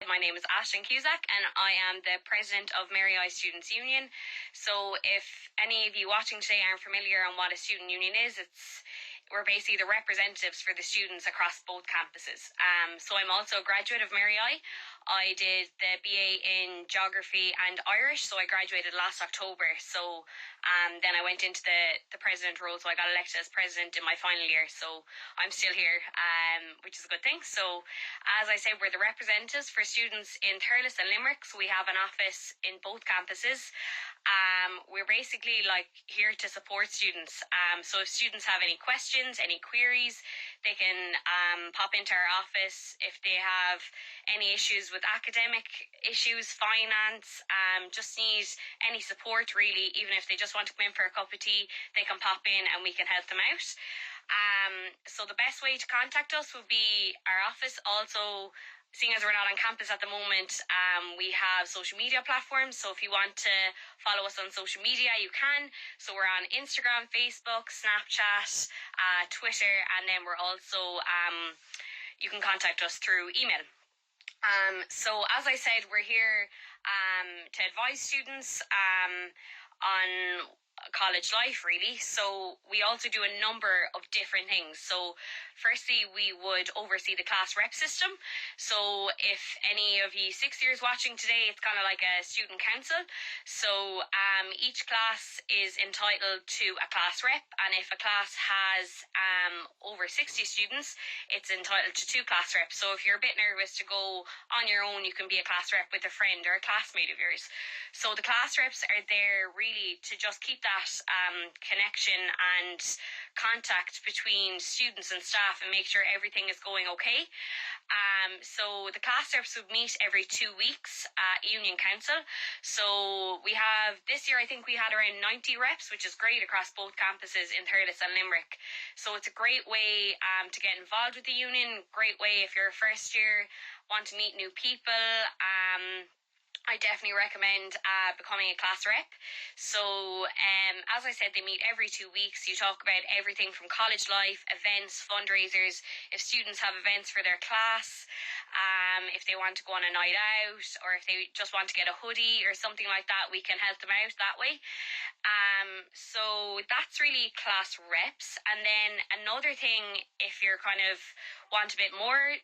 my name is Cusack, and I am the president of Mary I Students' Union. So if any of you watching today aren't familiar on what a student union is, we're basically the representatives for the students across both campuses. So I'm also a graduate of Mary I. I did the BA in Geography and Irish, so I graduated last October. So then I went into the president role, so I got elected as president in my final year. So I'm still here, which is a good thing. So as I said, we're the representatives for students in Thurles and Limerick, so we have an office in both campuses. We're basically here to support students. So if students have any questions, any queries, they can pop into our office. If they have any issues with academic issues, finance, just need any support really, even if they just want to come in for a cup of tea, they can pop in and we can help them out. So the best way to contact us would be our office. Also, seeing as we're not on campus at the moment, we have social media platforms. So if you want to follow us on social media, you can. So we're on Instagram, Facebook, Snapchat, Twitter, and then we're also, you can contact us through email. So as I said, we're here to advise students on college life really. So we also do a number of different things. So firstly, we would oversee the class rep system. So if any of you 6th years watching today, it's kind of like a student council. So each class is entitled to a class rep, and if a class has over 60 students, it's entitled to 2 class reps. So if you're a bit nervous to go on your own, you can be a class rep with a friend or a classmate of yours. So the class reps are there really to just keep that connection and contact between students and staff and make sure everything is going okay. So the class reps would meet every 2 weeks at Union Council. So we have, this year I think we had around 90 reps, which is great across both campuses in Thurles and Limerick. So it's a great way to get involved with the union, great way if you're a first year, want to meet new people. I definitely recommend becoming a class rep. So as I said, they meet every 2 weeks. You talk about everything from college life, events, fundraisers, if students have events for their class, if they want to go on a night out, or if they just want to get a hoodie or something like that, we can help them out that way. So that's really class reps. And then another thing, if you're kind of want a bit more,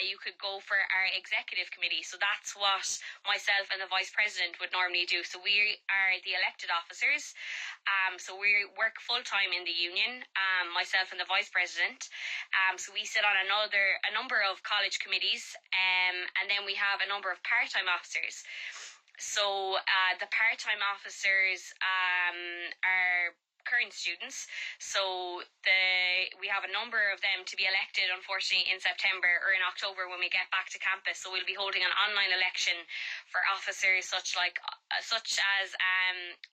you could go for our executive committee. So that's what myself and the vice president would normally do. So we are the elected officers. So we work full-time in the union, myself and the vice president. So we sit on a number of college committees, and then we have a number of part-time officers. So the part-time officers are current students. So we have a number of them to be elected, unfortunately, in September or in October when we get back to campus. So we'll be holding an online election for officers such as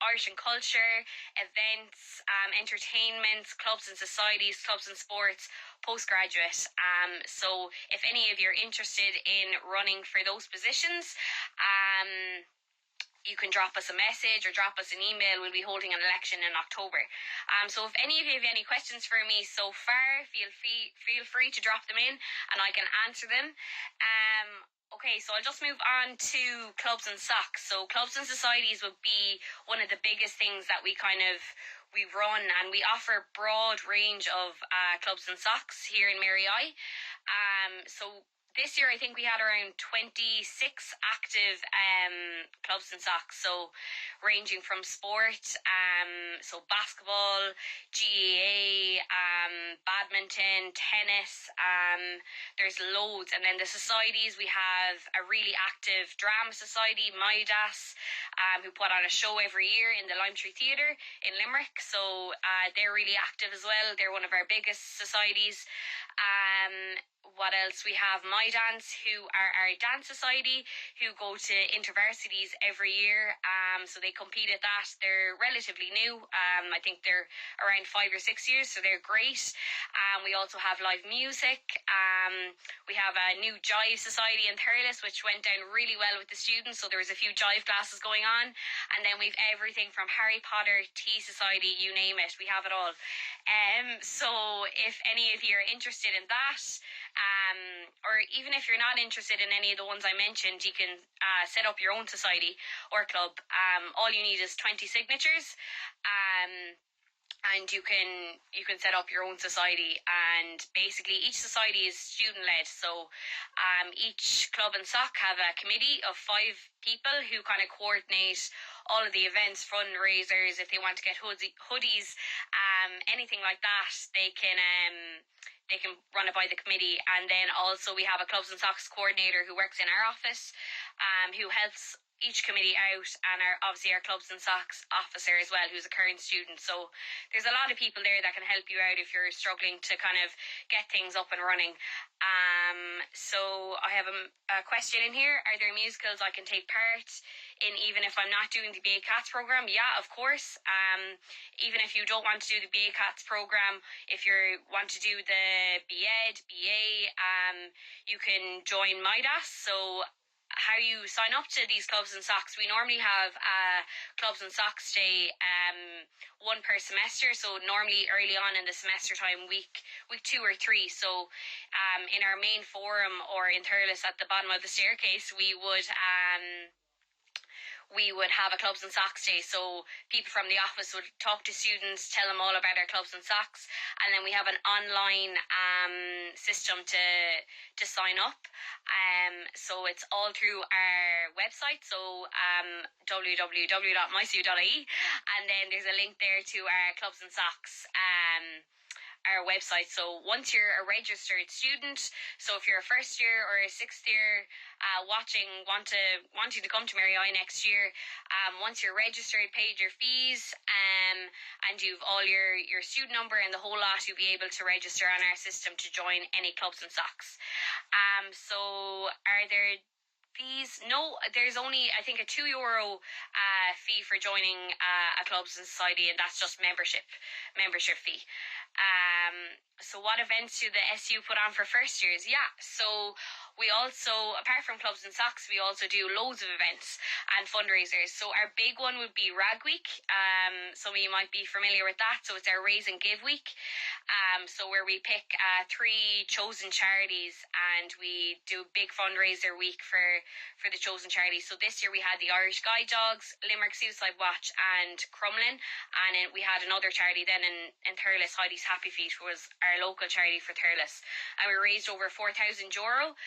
art and culture, events, entertainments, clubs and societies, clubs and sports, postgraduate. So if any of you are interested in running for those positions, you can drop us a message or drop us an email. We'll be holding an election in October. So if any of you have any questions for me so far, feel free to drop them in and I can answer them. Okay, so I'll just move on to clubs and socks. So clubs and societies would be one of the biggest things that we run, and we offer a broad range of clubs and socks here in Mary I. So this year, I think we had around 26 active clubs and socks, so ranging from sport, so basketball, GAA, badminton, tennis, there's loads. And then the societies, we have a really active drama society, MISU, who put on a show every year in the Lime Tree Theatre in Limerick, so they're really active as well. They're one of our biggest societies. What else? We have My Dance, who are our dance society, who go to intervarsities every year. So they compete at that. They're relatively new. I think they're around 5 or 6 years, so they're great. We also have live music. We have a new Jive society in Thurles, which went down really well with the students. So there was a few Jive classes going on. And then we've everything from Harry Potter, Tea Society, you name it. We have it all. So if any of you are interested in that, or even if you're not interested in any of the ones I mentioned, you can set up your own society or club. All you need is 20 signatures. And you can set up your own society, and basically each society is student led. So each club and soc have a committee of 5 people who kind of coordinate all of the events, fundraisers. If they want to get hoodies, anything like that, they can run it by the committee. And then also we have a clubs and socs coordinator who works in our office, who helps each committee out, and obviously our clubs and socs officer as well, who's a current student. So there's a lot of people there that can help you out if you're struggling to kind of get things up and running. So I have a question in here. Are there musicals I can take part in even if I'm not doing the BA Cats program? Yeah, of course. Even if you don't want to do the BA Cats program, if you want to do the BEd, BA, you can join MIDAS. So how you sign up to these clubs and socs, we normally have clubs and socs day one per semester. So normally early on in the semester time, week 2 or 3. So in our main forum or in Thurles at the bottom of the staircase, we would have a clubs and socs day. So people from the office would talk to students, tell them all about our clubs and socs, and then we have an online system to sign up. So it's all through our website, so www.misu.ie, and then there's a link there to our clubs and socs our website. So once you're a registered student, so if you're a first year or a 6th year wanting to come to Mary I next year, once you're registered, paid your fees, and you've all your student number and the whole lot, you'll be able to register on our system to join any clubs and socs. So are there fees? No, there's only I think a €2 fee for joining a clubs and society, and that's just membership fee. So what events do the SU put on for first years? Yeah, so we also, apart from clubs and socs, we also do loads of events and fundraisers. So our big one would be Rag Week. Some of you might be familiar with that. So it's our Raise and Give Week. So where we pick 3 chosen charities, and we do a big fundraiser week for the chosen charities. So this year we had the Irish Guide Dogs, Limerick Suicide Watch, and Crumlin. And then we had another charity then in Thurles, Heidi's Happy Feet, was our local charity for Thurles. And we raised over €4,000.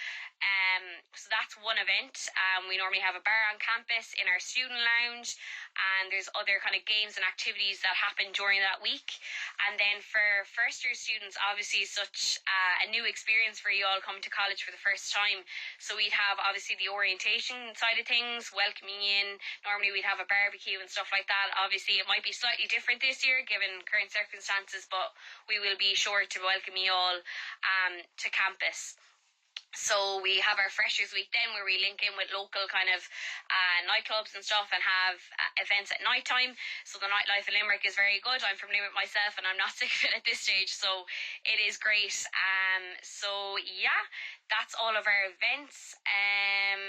So that's one event. We normally have a bar on campus in our student lounge, and there's other kind of games and activities that happen during that week. And then for first year students, obviously such a new experience for you all coming to college for the first time. So we'd have obviously the orientation side of things, welcoming in. Normally we'd have a barbecue and stuff like that. Obviously it might be slightly different this year given current circumstances, but we will be sure to welcome you all to campus. So we have our Freshers Week then, where we link in with local kind of nightclubs and stuff, and have events at night time. So the nightlife in Limerick is very good. I'm from Limerick myself, and I'm not sick of it at this stage, so it is great. So yeah, that's all of our events.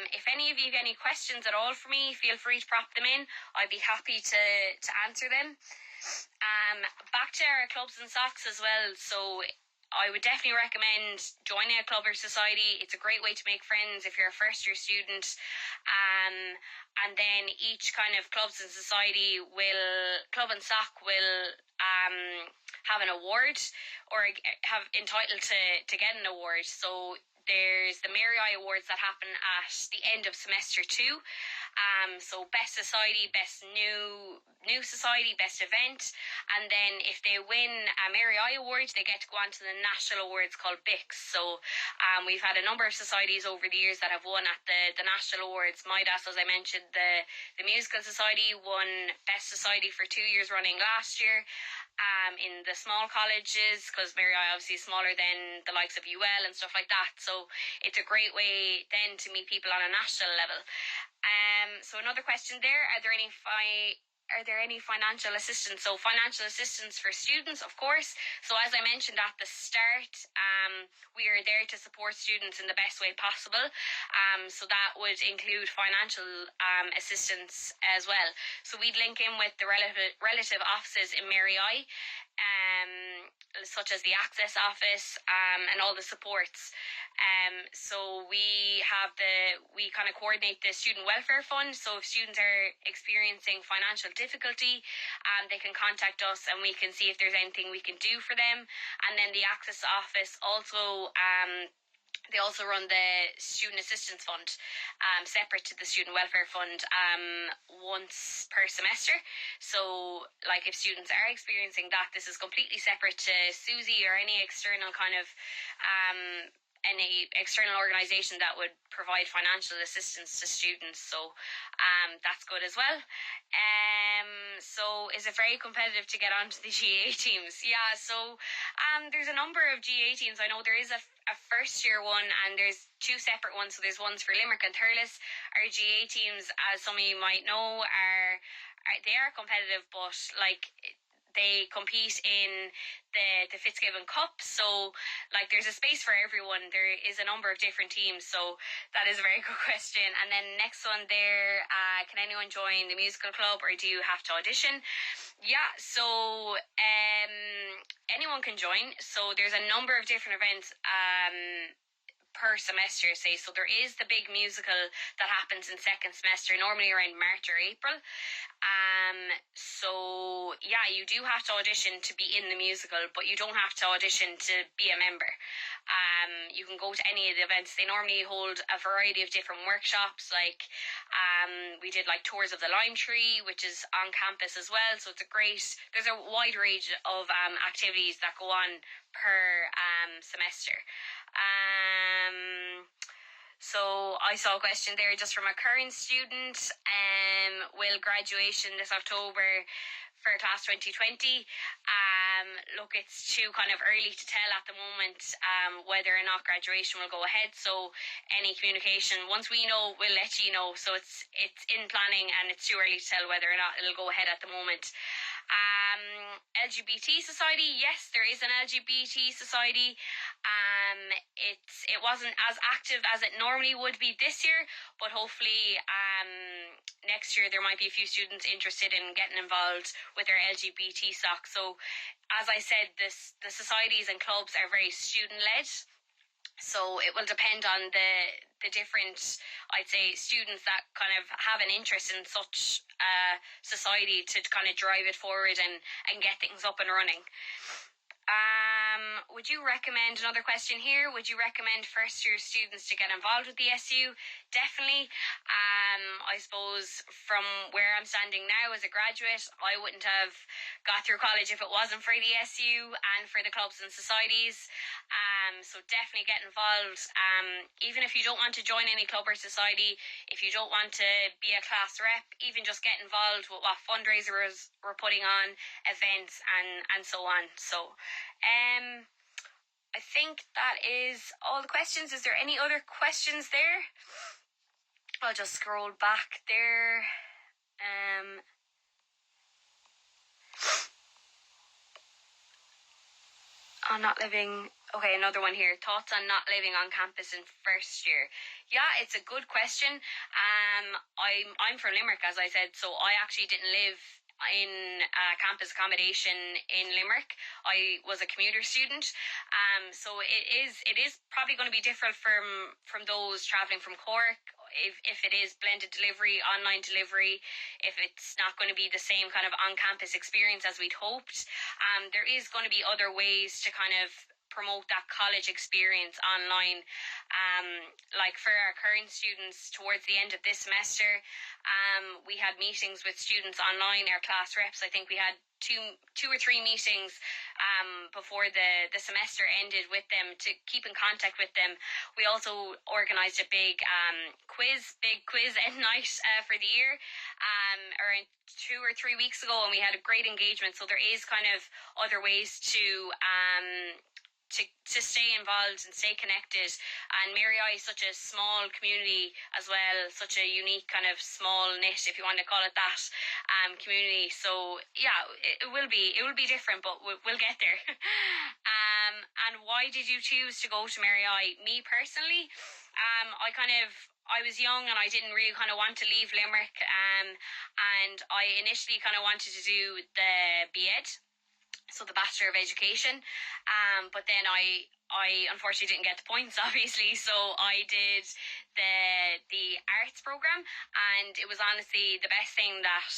If any of you have any questions at all for me, feel free to prop them in. I'd be happy to answer them. Back to our clubs and socs as well. So I would definitely recommend joining a club or society. It's a great way to make friends if you're a first year student. And then each kind of clubs and society club and soc will have an award, or have entitled to get an award. So there's the Mary I Awards that happen at the end of semester 2. So best society, best new society, best event, and then if they win a Mary I Award, they get to go on to the national awards called BICS. So we've had a number of societies over the years that have won at the national awards. MIDAS, as I mentioned, the Musical Society won best society for 2 years running last year. In the small colleges, because Mary I obviously is smaller than the likes of UL and stuff like that. So it's a great way then to meet people on a national level. So another question there, are there any financial assistance? So financial assistance for students, of course. So as I mentioned at the start, we are there to support students in the best way possible. So that would include financial assistance as well. So we'd link in with the relative offices in Mary I. such as the access office, and all the supports. So we kind of coordinate the student welfare fund. So if students are experiencing financial difficulty, they can contact us and we can see if there's anything we can do for them. And then the access office also, they also run the Student Assistance Fund, separate to the Student Welfare Fund, once per semester. So, like, if students are experiencing that, this is completely separate to Susie or any external kind of any external organisation that would provide financial assistance to students. So that's good as well. So is it very competitive to get onto the GA teams? Yeah, so there's a number of GA teams. I know there is a first year one and there's two separate ones. So there's ones for Limerick and Thurles. Our GA teams, as some of you might know, are competitive, but like they compete in the Fitzgibbon Cup. So like there's a space for everyone. There is a number of different teams. So that is a very good question. And then next one there, can anyone join the musical club or do you have to audition? Yeah, so anyone can join. So there's a number of different events per semester, say. So there is the big musical that happens in second semester, normally around March or April. So yeah, you do have to audition to be in the musical, but you don't have to audition to be a member. You can go to any of the events. They normally hold a variety of different workshops, like we did like tours of the lime tree, which is on campus as well. So there's a wide range of activities that go on per semester. So I saw a question there just from a current student. Will graduation this October for class 2020? Look, it's too kind of early to tell at the moment whether or not graduation will go ahead. So any communication, once we know, we'll let you know. So it's in planning and it's too early to tell whether or not it'll go ahead at the moment. LGBT Society, yes, there is an LGBT Society. It wasn't as active as it normally would be this year, but hopefully next year there might be a few students interested in getting involved with their LGBT soc. So as I said, the societies and clubs are very student-led. So it will depend on the different, I'd say, students that kind of have an interest in such society to kind of drive it forward and get things up and running. Would you recommend, another question here, would you recommend first year students to get involved with the SU? Definitely. I suppose from where I'm standing now as a graduate, I wouldn't have got through college if it wasn't for the SU and for the clubs and societies. So definitely get involved. Even if you don't want to join any club or society, if you don't want to be a class rep, even just get involved with what fundraisers we're putting on, events and so on. So I think that is all the questions. Is there any other questions there? I'll just scroll back there. On not living. Okay, another one here. Thoughts on not living on campus in first year? Yeah, it's a good question. I'm from Limerick, as I said, so I actually didn't live in campus accommodation in Limerick. I was a commuter student, so it is probably going to be different from those travelling from Cork. If it is blended delivery, online delivery, if it's not going to be the same kind of on-campus experience as we'd hoped, there is going to be other ways to kind of promote that college experience online. Like for our current students, towards the end of this semester, we had meetings with students online, our class reps. I think we had two or three meetings before the semester ended with them to keep in contact with them. We also organised a big quiz end night for the year around 2 or 3 weeks ago, and we had a great engagement. So there is kind of other ways to stay involved and stay connected. And Mary-I is such a small community as well, such a unique kind of small knit, if you want to call it that, community. So yeah, it will be different, but we'll get there. And why did you choose to go to Mary-I? Me personally, I was young and I didn't really kind of want to leave Limerick, and I initially kind of wanted to do the BEd. so the Bachelor of Education. But then I unfortunately didn't get the points, obviously, so I did the arts program, and it was honestly the best thing that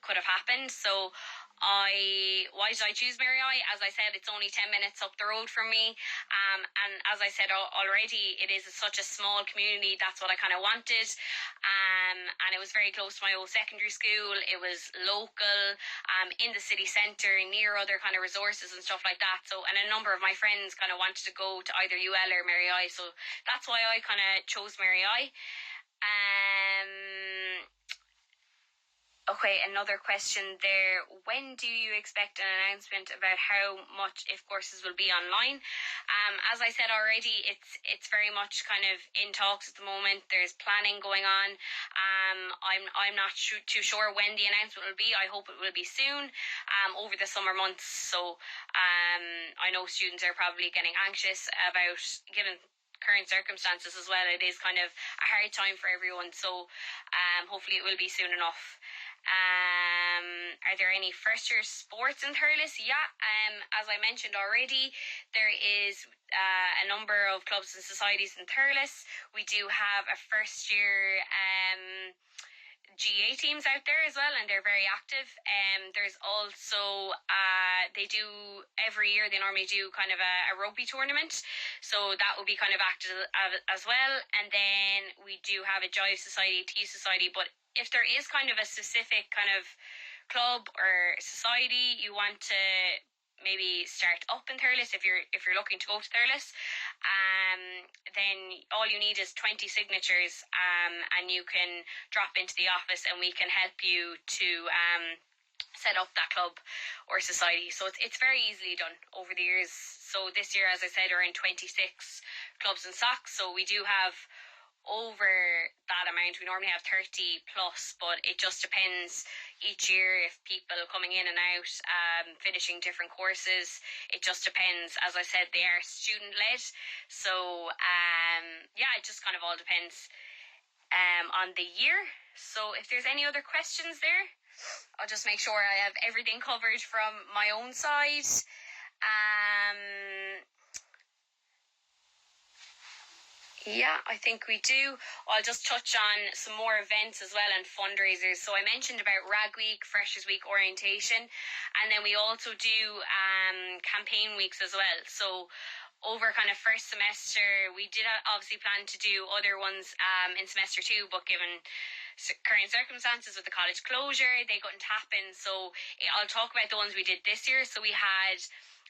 could have happened. So why did I choose Mary I? As I said, it's only 10 minutes up the road from me, and as I said already, it is such a small community. That's what I kind of wanted, and it was very close to my old secondary school. It was local, in the city centre, near other kind of resources and stuff like that. So, and a number of my friends kind of wanted to go to either UL or Mary I, so that's why I kind of chose Mary I. Okay, another question there. When do you expect an announcement about how much, if courses will be online? As I said already, it's very much kind of in talks at the moment. There's planning going on. I'm not too sure when the announcement will be. I hope it will be soon, over the summer months. So I know students are probably getting anxious about, given current circumstances as well, it is kind of a hard time for everyone. So hopefully it will be soon enough. Are there any first year sports in Thurles? Yeah, as I mentioned already, there is a number of clubs and societies in Thurles. We do have a first year GA teams out there as well, and they're very active. There's also they do every year, they normally do kind of a rugby tournament, so that will be kind of active as well. And then we do have a Jive Society, Tea Society. But if there is kind of a specific kind of club or society you want to maybe start up in Thurles, if you're looking to go to Thurles, then all you need is 20 signatures, and you can drop into the office and we can help you to set up that club or society. So it's very easily done over the years. So this year, as I said, we're in 26 clubs and SOCs, so we do have over that amount. We normally have 30 plus, but it just depends each year if people coming in and out, finishing different courses. It just depends. As I said, they are student led, so yeah, it just kind of all depends on the year. So if there's any other questions there, I'll just make sure I have everything covered from my own side. Yeah, I think we do. I'll just touch on some more events as well and fundraisers. So I mentioned about Rag Week, Freshers Week, orientation, and then we also do campaign weeks as well. So over kind of first semester, we did obviously plan to do other ones in semester 2, but given current circumstances with the college closure, they couldn't happen. So I'll talk about the ones we did this year. So we had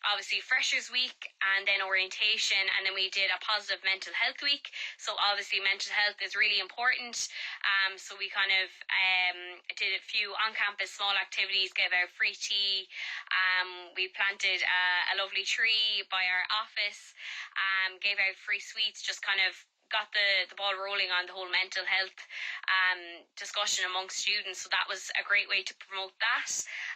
obviously Freshers Week, and then orientation, and then we did a positive mental health week. So obviously mental health is really important. So we kind of did a few on-campus small activities, gave out free tea. We planted a lovely tree by our office, gave out free sweets, just kind of got the ball rolling on the whole mental health discussion amongst students. So that was a great way to promote that.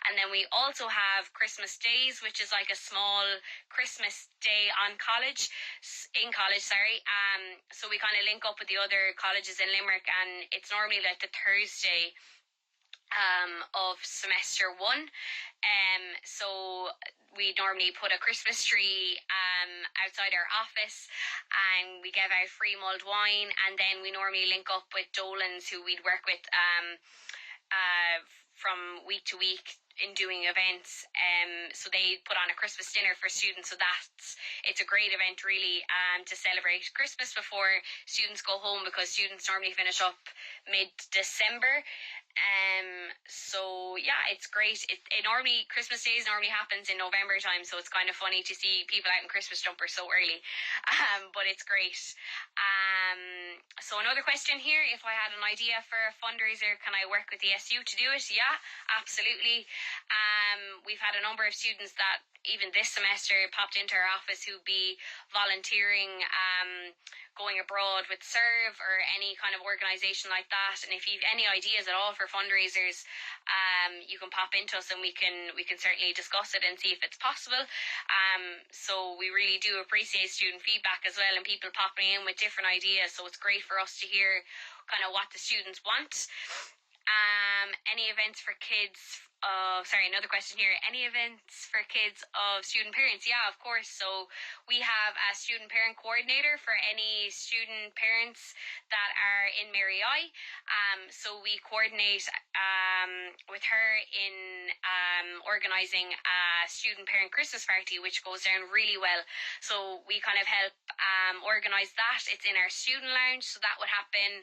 And then we also have Christmas Days, which is like a small Christmas day in college. So we kind of link up with the other colleges in Limerick, and it's normally like the Thursday of semester 1. So we normally put a Christmas tree outside our office, and we give out free mulled wine, and then we normally link up with Dolans, who we'd work with from week to week in doing events. So they put on a Christmas dinner for students. So it's a great event really to celebrate Christmas before students go home, because students normally finish up mid-December. So yeah, it's great. It normally, Christmas Days normally happens in November time, so it's kind of funny to see people out in Christmas jumpers so early. But it's great. So another question here: if I had an idea for a fundraiser, can I work with the SU to do it? Yeah, absolutely. We've had a number of students that even this semester popped into our office who'd be volunteering, going abroad with Serve or any kind of organisation like that. And if you've any ideas at all for fundraisers, you can pop into us and we can certainly discuss it and see if it's possible. So we really do appreciate student feedback as well, and people popping in with different ideas. So it's great for us to hear kind of what the students want. Any events for kids of, sorry, another question here. Any events for kids of student parents? Yeah, of course. So we have a student parent coordinator for any student parents that are in Mary I. So we coordinate with her in organising a student parent Christmas party, which goes down really well. So we kind of help organise that. It's in our student lounge, so that would happen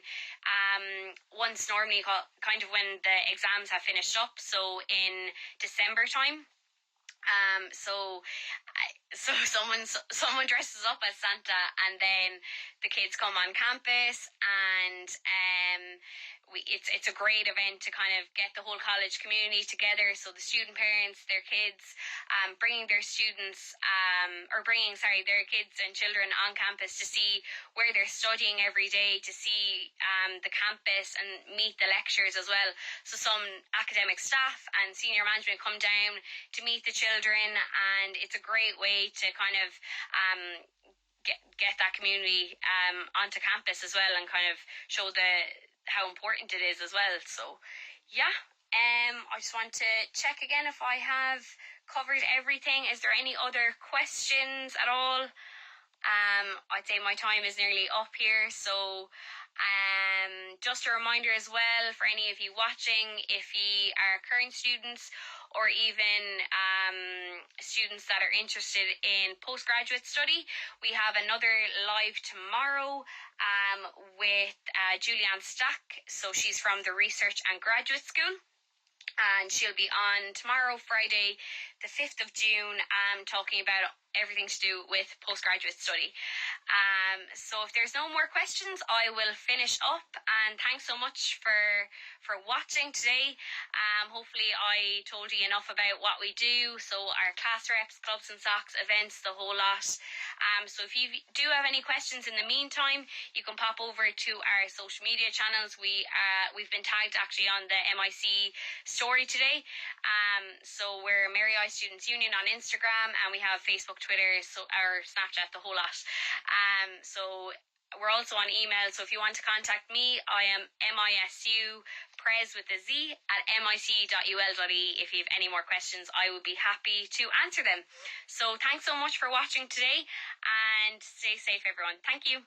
once normally, kind of when the exams have finished up, so in December time. So someone dresses up as Santa, and then the kids come on campus, and it's a great event to kind of get the whole college community together. So the student parents, their kids, bringing their students, their kids and children on campus to see where they're studying every day, to see the campus and meet the lecturers as well. So some academic staff and senior management come down to meet the children, and it's a great way to kind of get that community onto campus as well, and kind of show how important it is as well. So yeah, I just want to check again if I have covered everything. Is there any other questions at all? I'd say my time is nearly up here, so just a reminder as well for any of you watching, if you are current students or even students that are interested in postgraduate study, we have another live tomorrow with Julianne Stack. So she's from the Research and Graduate School, and she'll be on tomorrow, Friday the 5th of June, talking about everything to do with postgraduate study. So if there's no more questions, I will finish up, and thanks so much for watching today. Hopefully I told you enough about what we do, so our class reps, clubs and socks, events, the whole lot. So if you do have any questions in the meantime, you can pop over to our social media channels. We've been tagged actually on the MIC story today. So we're Mary I Students Union on Instagram, and we have Facebook, Twitter, so our Snapchat, the whole lot. So we're also on email, so if you want to contact me, I am MISU Prez with a Z at mic.ul.e. If you have any more questions, I would be happy to answer them. So thanks so much for watching today, and stay safe, everyone. Thank you.